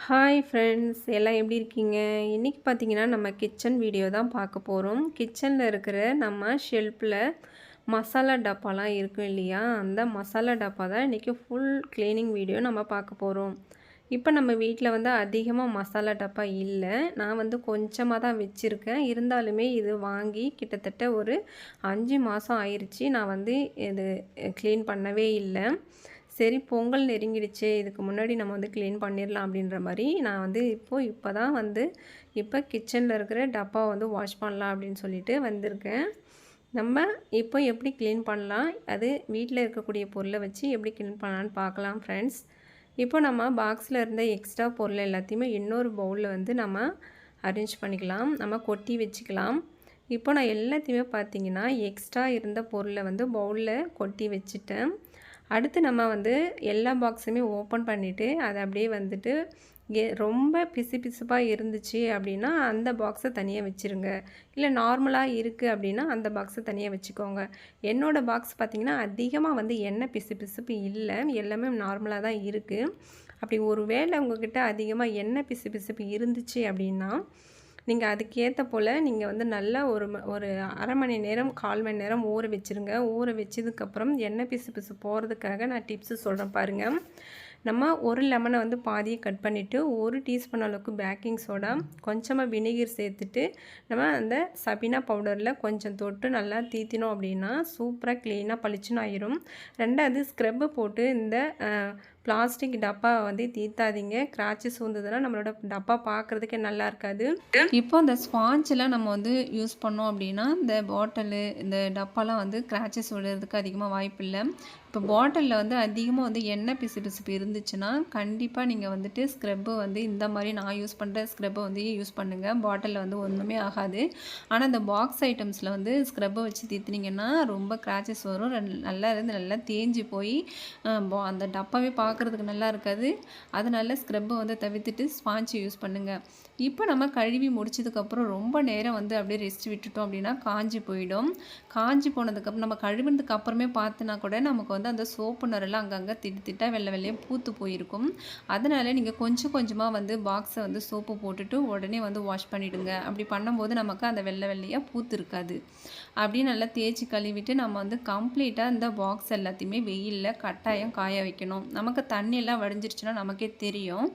Hi friends எல்லாம் எப்படி இருக்கீங்க? இன்றைக்கி பார்த்தீங்கன்னா நம்ம கிச்சன் வீடியோ தான் பார்க்க போகிறோம். கிச்சனில் இருக்கிற நம்ம ஷெல்ஃபில் மசாலா டப்பாலாம் இருக்கும் இல்லையா, அந்த மசாலா டப்பா தான் இன்றைக்கி ஃபுல் க்ளீனிங் வீடியோ நம்ம பார்க்க போகிறோம். இப்போ நம்ம வீட்டில் வந்து அதிகமாக மசாலா டப்பா இல்லை, நான் வந்து கொஞ்சமாக தான் வச்சுருக்கேன். இருந்தாலுமே இது வாங்கி கிட்டத்தட்ட ஒரு 5 மாதம் ஆயிடுச்சு. நான் வந்து இது க்ளீன் பண்ணவே இல்லை. சரி, பொங்கல் நெருங்கிடுச்சு, இதுக்கு முன்னாடி நம்ம வந்து க்ளீன் பண்ணிடலாம் அப்படின்ற மாதிரி நான் வந்து இப்போ தான் வந்து கிச்சனில் இருக்கிற டப்பாவை வந்து வாஷ் பண்ணலாம் அப்படின்னு சொல்லிட்டு வந்திருக்கேன். நம்ம இப்போ எப்படி க்ளீன் பண்ணலாம், அது வீட்டில் இருக்கக்கூடிய பொருளை வச்சு எப்படி க்ளீன் பண்ணலான்னு பார்க்கலாம் ஃப்ரெண்ட்ஸ். இப்போ நம்ம பாக்ஸில் இருந்த எக்ஸ்ட்ரா பொருள் எல்லாத்தையுமே இன்னொரு பவுலில் வந்து நம்ம அரேஞ்ச் பண்ணிக்கலாம், நம்ம கொட்டி வச்சுக்கலாம். இப்போ நான் எல்லாத்தையுமே பார்த்திங்கன்னா எக்ஸ்ட்ரா இருந்த பொருளை வந்து பவுலில் கொட்டி வச்சுட்டேன். அடுத்து நம்ம வந்து எல்லா பாக்ஸுமே ஓப்பன் பண்ணிவிட்டு அதை அப்படியே வந்துட்டு ரொம்ப பிசுப்பாக இருந்துச்சு அப்படின்னா அந்த பாக்ஸை தனியாக வச்சுருங்க. இல்லை நார்மலாக இருக்குது அப்படின்னா அந்த பாக்ஸை தனியாக வச்சுக்கோங்க. என்னோடய பாக்ஸ் பார்த்திங்கன்னா அதிகமாக வந்து எண்ணெய் பிசுப்பு இல்லை, எல்லாமே நார்மலாக தான் இருக்குது. அப்படி ஒரு வேளை உங்கள்கிட்ட அதிகமாக எண்ணெய் பிசுப்பு இருந்துச்சு அப்படின்னா நீங்கள் அதுக்கேற்ற போல் நீங்கள் வந்து நல்லா ஒரு அரை மணி நேரம் 1/4 மணி நேரம் ஊற வச்சுருங்க. ஊற வச்சதுக்கப்புறம் எண்ணெய் பிசு போகிறதுக்காக நான் டிப்ஸு சொல்கிறேன் பாருங்கள். நம்ம ஒரு லெமனை வந்து பாதியை கட் பண்ணிவிட்டு 1 டீஸ்பூன் அளவுக்கு பேக்கிங் சோடா, கொஞ்சமாக வினிகர் சேர்த்துட்டு நம்ம அந்த சபீனா பவுடரில் கொஞ்சம் தொட்டு நல்லா தீத்தினோம் அப்படின்னா சூப்பராக க்ளீனாக பளிச்சுன்னு ஆயிரும். 2வது ஸ்க்ரப்பு போட்டு இந்த பிளாஸ்டிக் டப்பா வந்து தீத்தாதீங்க. கிராச்சஸ் வந்ததுன்னா நம்மளோட டப்பா பார்க்குறதுக்கே நல்லா இருக்காது. இப்போ இந்த ஸ்பாஞ்செலாம் நம்ம வந்து யூஸ் பண்ணோம் அப்படின்னா இந்த பாட்டிலு இந்த டப்பாலாம் வந்து கிராச்சஸ் விழுறதுக்கு அதிகமாக வாய்ப்பு இல்லை. இப்போ பாட்டிலில் வந்து அதிகமாக வந்து எண்ணெய் பிசுப்பு இருந்துச்சுன்னா கண்டிப்பாக நீங்கள் வந்துட்டு ஸ்க்ரப்பு வந்து இந்த மாதிரி நான் யூஸ் பண்ணுற ஸ்க்ரப்பை வந்து யூஸ் பண்ணுங்கள். பாட்டிலில் வந்து ஒன்றுமே ஆகாது. ஆனால் இந்த பாக்ஸ் ஐட்டம்ஸில் வந்து ஸ்க்ரப்பை வச்சு தீத்துனீங்கன்னா ரொம்ப கிராச்சஸ் வரும். நல்லா தேஞ்சு போய் அந்த டப்பாவே பார்க்குறதுக்கு நல்லா இருக்காது. அதனால ஸ்க்ரப்பை வந்து தவிர்த்துட்டு ஸ்பாஞ்ச் யூஸ் பண்ணுங்கள். இப்போ நம்ம கழுவி முடிச்சதுக்கப்புறம் ரொம்ப நேரம் வந்து அப்படியே ரெஸ்ட் விட்டுட்டோம் அப்படின்னா காஞ்சி போயிடும். காஞ்சி போனதுக்கப்புறம் நம்ம கழுவினதுக்கு அப்புறமே பார்த்தோன்னா கூட நமக்கு வந்து அந்த சோப்பு நரெல்லாம் அங்கங்கே திட்டாக வெள்ளையாக பூத்து போயிருக்கும். அதனால் நீங்கள் கொஞ்சம் கொஞ்சமாக வந்து பாக்ஸை வந்து சோப்பு போட்டுட்டு உடனே வந்து வாஷ் பண்ணிவிடுங்க. அப்படி பண்ணும்போது நமக்கு அந்த வெள்ளையாக பூத்து இருக்காது. அப்படியே நல்லா தேய்ச்சி கழுவிட்டு நம்ம வந்து கம்ப்ளீட்டாக இந்த பாக்ஸ் எல்லாத்தையுமே வெயிலில் கட்டாயம் காய வைக்கணும். நமக்கு தண்ணியெல்லாம் வடிஞ்சிருச்சுன்னா நமக்கே தெரியும்.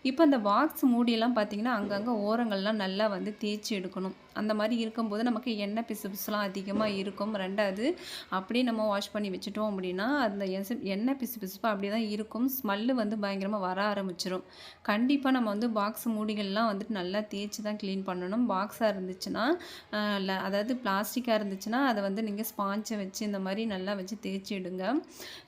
இப்போ அந்த பாக்ஸ் மூடியெல்லாம் பார்த்திங்கன்னா அங்கங்கே ஓரங்கள்லாம் நல்லா வந்து தேய்ச்சி எடுக்கணும். அந்த மாதிரி இருக்கும்போது நமக்கு எண்ணெய் பிசுலாம் அதிகமாக இருக்கும். 2வது அப்படியே நம்ம வாஷ் பண்ணி வச்சுட்டோம் அப்படின்னா அந்த எண்ணெய் பிசுப்பாக அப்படியே தான் இருக்கும். ஸ்மெல்லு வந்து பயங்கரமாக வர ஆரம்பிச்சிடும். கண்டிப்பாக நம்ம வந்து பாக்ஸ் மூடிகள்லாம் வந்துட்டு நல்லா தேய்ச்சி தான் க்ளீன் பண்ணணும். பாக்ஸாக இருந்துச்சுன்னா அதாவது பிளாஸ்டிக்காக இருந்துச்சுன்னா அதை வந்து நீங்கள் ஸ்பாஞ்சை வச்சு இந்த மாதிரி நல்லா வச்சு தேய்ச்சி எடுங்க.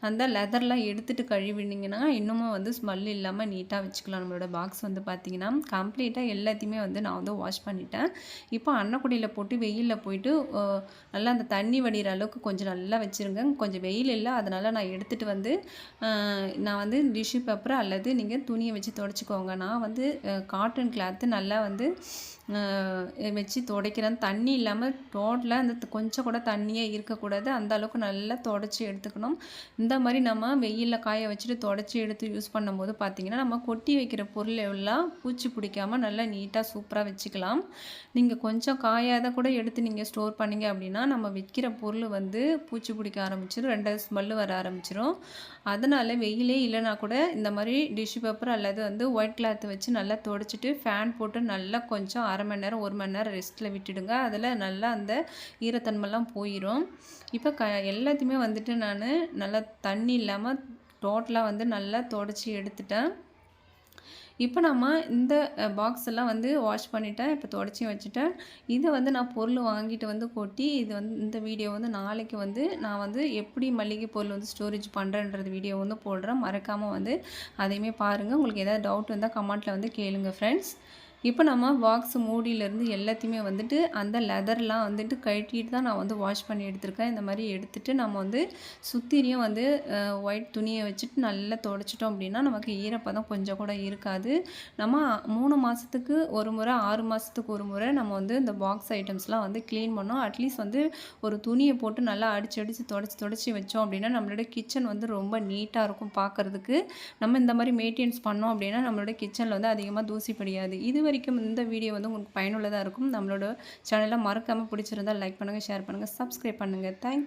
அந்த லெதர்லாம் எடுத்துகிட்டு கழுவினீங்கன்னா இன்னமும் வந்து ஸ்மெல் இல்லாமல் நீட்டாக வச்சுக்கலாம். நம்மளோட பாக்ஸ் வந்து பார்த்திங்கன்னா கம்ப்ளீட்டாக எல்லாத்தையுமே வந்து நான் வந்து வாஷ் பண்ணிட்டேன். இப்போ அன்னக்குடியில் போட்டு வெயிலில் போயிட்டு நல்லா அந்த தண்ணி வடிகிற அளவுக்கு கொஞ்சம் நல்லா வச்சுருங்க. கொஞ்சம் வெயில் இல்லை, அதனால் நான் எடுத்துகிட்டு வந்து நான் வந்து டிஷ்யூ பேப்பர் அல்லது நீங்கள் துணியை வச்சு துடைச்சிக்கோங்க. நான் வந்து காட்டன் கிளாத்து நல்லா வந்து வச்சு துடைக்கிறேன். தண்ணி இல்லாமல் டோட்டலாக அந்த கொஞ்சம் கூட தண்ணியே இருக்கக்கூடாது. அந்த அளவுக்கு நல்லா துடைச்சி எடுத்துக்கணும். இந்த மாதிரி நம்ம வெயிலில் காய வச்சுட்டு துடைச்சி எடுத்து யூஸ் பண்ணும்போது பார்த்திங்கன்னா நம்ம கொட்டி வைக்கிற பொருள் எல்லாம் பூச்சி பிடிக்காமல் நல்லா நீட்டாக சூப்பராக வச்சுக்கலாம். நீங்கள் கொஞ்சம் காயாத கூட எடுத்து நீங்கள் ஸ்டோர் பண்ணிங்க அப்படின்னா நம்ம வைக்கிற பொருள் வந்து பூச்சி பிடிக்க ஆரம்பிச்சிடும். 2வது ஸ்மெல்லு வர ஆரம்பிச்சிடும். அதனால் வெயிலே இல்லைனா கூட இந்த மாதிரி டிஷ்யூ பேப்பர் அல்லது வந்து ஒயிட் கிளாத் வச்சு நல்லா துடைச்சிட்டு ஃபேன் போட்டு நல்லா கொஞ்சம் அரை மணி நேரம் 1 மணி நேரம் ரெஸ்ட்டில் விட்டுடுங்க. அதில் நல்லா அந்த ஈரத்தன்மைலாம் போயிடும். இப்போ எல்லாத்தையுமே வந்துட்டு நான் நல்லா தண்ணி இல்லாமல் டோட்டலாக வந்து நல்லா துடைச்சி எடுத்துட்டேன். இப்போ நம்ம இந்த பாக்ஸ் எல்லாம் வந்து வாஷ் பண்ணிட்டேன். இப்போ துடைச்சி வச்சுட்டேன். இதை வந்து நான் பொருள் வாங்கிட்டு வந்து கொட்டி இது வந்து இந்த வீடியோ வந்து நாளைக்கு வந்து நான் வந்து எப்படி மளிகை பொருள் வந்து ஸ்டோரேஜ் பண்ணுறேன்றது வீடியோ வந்து போடுறேன். மறக்காமல் வந்து அதையுமே பாருங்கள். உங்களுக்கு ஏதாவது டவுட் வந்தால் கமெண்ட்டில் வந்து கேளுங்க ஃப்ரெண்ட்ஸ். இப்போ நம்ம பாக்ஸ் மூடியிலேருந்து எல்லாத்தையுமே வந்துட்டு அந்த லெதர்லாம் வந்துட்டு கழட்டிட்டு தான் நான் வந்து வாஷ் பண்ணி எடுத்திருக்கேன். இந்த மாதிரி எடுத்துட்டு நம்ம வந்து சுத்திரியும் வந்து ஒயிட் துணியை வச்சுட்டு நல்லா துடைச்சிட்டோம் அப்படின்னா நமக்கு ஈரப்பதம் கொஞ்சம் கூட இருக்காது. நம்ம 3 மாதத்துக்கு ஒரு முறை 6 மாதத்துக்கு ஒரு முறை நம்ம வந்து இந்த பாக்ஸ் ஐட்டம்ஸ்லாம் வந்து க்ளீன் பண்ணோம். அட்லீஸ்ட் வந்து ஒரு துணியை போட்டு நல்லா அடித்து தொடச்சி வச்சோம் அப்படின்னா நம்மளோட கிச்சன் வந்து ரொம்ப நீட்டாக இருக்கும் பார்க்குறதுக்கு. நம்ம இந்த மாதிரி மெயின்டெனன்ஸ் பண்ணோம் அப்படின்னா நம்மளோட கிச்சனில் வந்து அதிகமாக தூசி படியாது. இது வரைக்கும் இந்த வீடியோ வந்து உங்களுக்கு பயனுள்ளதாக இருக்கும். நம்மளோட சேனலை மறக்காமல் பிடிச்சிருந்தால் லைக் பண்ணுங்கள், ஷேர் பண்ணுங்கள், சப்ஸ்கிரைப் பண்ணுங்கள். தேங்க்யூ.